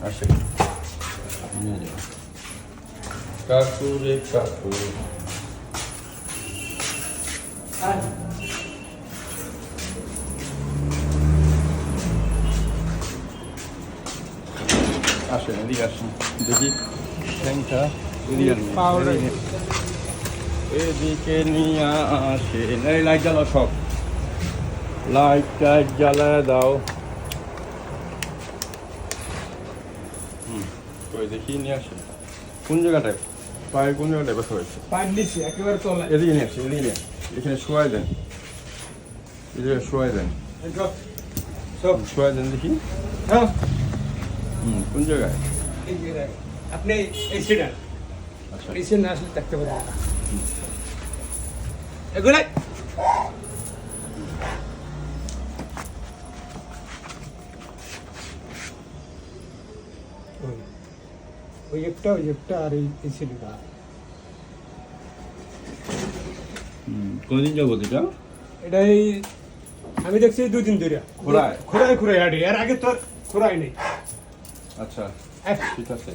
আসেন নিয়ে যান কাকু রে কাকু আসেন এদিকে আসেন দেখি ট্যাংটা এদিকে নিয়ে আসেন এই লাইট জ্বালাও সব লাইট টাইট জ্বালায় দাও ওই দেখি নিয়ে আসেন কোন জায়গাটায় পায়ে কোন জায়গাটায় ব্যথা হয়েছে পায়ের নিচে একেবারে তলায়। এদিকে নিয়ে আসেন এদিকে নিয়ে আসেন। এখানে শোয়াই দেন এদিকে শোয়াই দেন সব শোয়াই দেন দেখি হ্যাঁ কোন জায়গায় এই যে দেখ, আপনি এই সিটা আচ্ছা নিচে না আসলে দেখতে পারেন না। এগুলাই ওই একটা আর এই সিলিটা কোনদিন যাবো এটা এটাই আমি দেখছি 2 দিন ধরে খোঁড়ায়? খোঁড়ায় হাঁটি, এর আগে তোর খোঁড়াই নেই। আচ্ছা হ্যাঁ ঠিক আছে